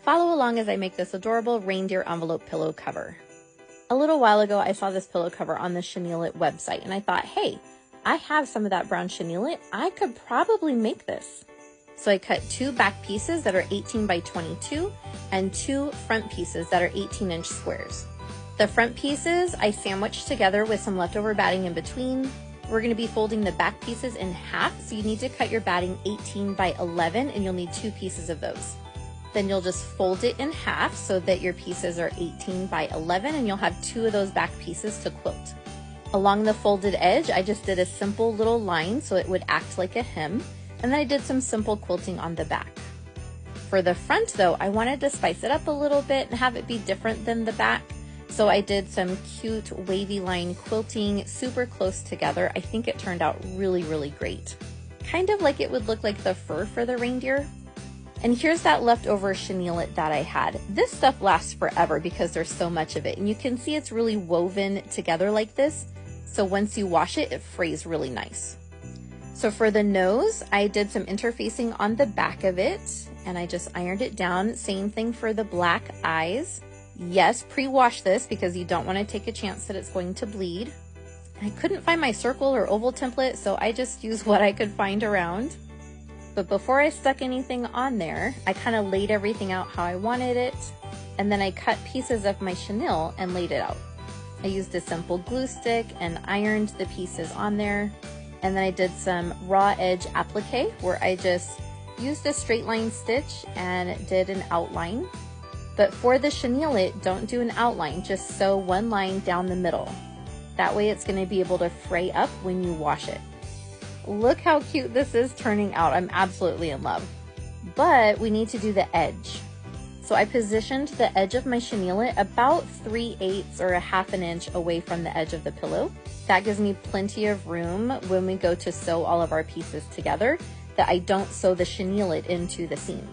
Follow along as I make this adorable reindeer envelope pillow cover. A little while ago, I saw this pillow cover on the Chennile-it website, and I thought, hey, I have some of that brown Chennile-it. I could probably make this. So I cut 2 back pieces that are 18 by 22 and 2 front pieces that are 18-inch squares. The front pieces I sandwiched together with some leftover batting in between. We're going to be folding the back pieces in half, so you need to cut your batting 18 by 11, and you'll need 2 pieces of those. Then you'll just fold it in half so that your pieces are 18 by 11, and you'll have 2 of those back pieces to quilt. Along the folded edge, I just did a simple little line so it would act like a hem, and then I did some simple quilting on the back. For the front though, I wanted to spice it up a little bit and have it be different than the back. So I did some cute wavy line quilting super close together. I think it turned out really, really great. Kind of like it would look like the fur for the reindeer. And here's that leftover Chennile-it that I had. This stuff lasts forever because there's so much of it. And you can see it's really woven together like this. So once you wash it, it frays really nice. So for the nose, I did some interfacing on the back of it and I just ironed it down. Same thing for the black eyes. Yes, pre-wash this because you don't want to take a chance that it's going to bleed. I couldn't find my circle or oval template, so I just used what I could find around. But before I stuck anything on there, I kind of laid everything out how I wanted it, and then I cut pieces of my chenille and laid it out. I used a simple glue stick and ironed the pieces on there, and then I did some raw edge applique where I just used a straight line stitch and did an outline. But for the Chennile-it, don't do an outline, just sew one line down the middle. That way it's going to be able to fray up when you wash it. Look how cute this is turning out. I'm absolutely in love. But we need to do the edge. So I positioned the edge of my Chennile-it about 3/8 or a half an inch away from the edge of the pillow. That gives me plenty of room when we go to sew all of our pieces together that I don't sew the Chennile-it into the seam.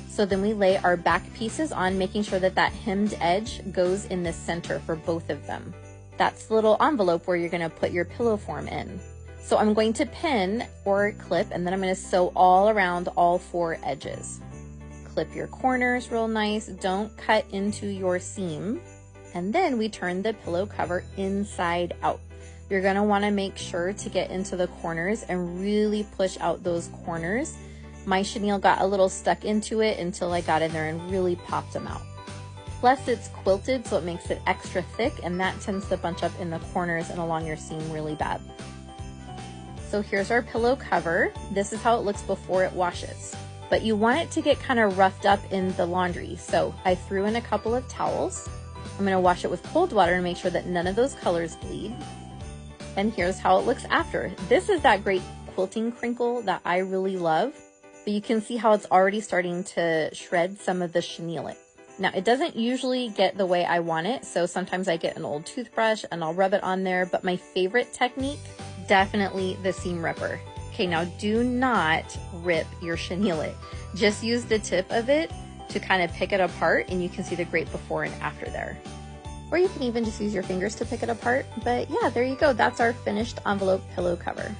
So then we lay our back pieces on, making sure that that hemmed edge goes in the center for both of them. That's the little envelope where you're going to put your pillow form in. So I'm going to pin or clip, and then I'm going to sew all around all 4 edges. Clip your corners real nice. Don't cut into your seam. And then we turn the pillow cover inside out. You're going to want to make sure to get into the corners and really push out those corners. My chenille got a little stuck into it until I got in there and really popped them out. Plus it's quilted, so it makes it extra thick, and that tends to bunch up in the corners and along your seam really bad. So here's our pillow cover. This is how it looks before it washes. But you want it to get kind of roughed up in the laundry. So I threw in a couple of towels. I'm going to wash it with cold water and make sure that none of those colors bleed. And here's how it looks after. This is that great quilting crinkle that I really love. But you can see how it's already starting to shred some of the Chennile-it. Now it doesn't usually get the way I want it, so sometimes I get an old toothbrush and I'll rub it on there, but my favorite technique, definitely the seam ripper. Okay, now do not rip your Chennile-it. Just use the tip of it to kind of pick it apart, and you can see the great before and after there. Or you can even just use your fingers to pick it apart. But yeah, there you go. That's our finished envelope pillow cover.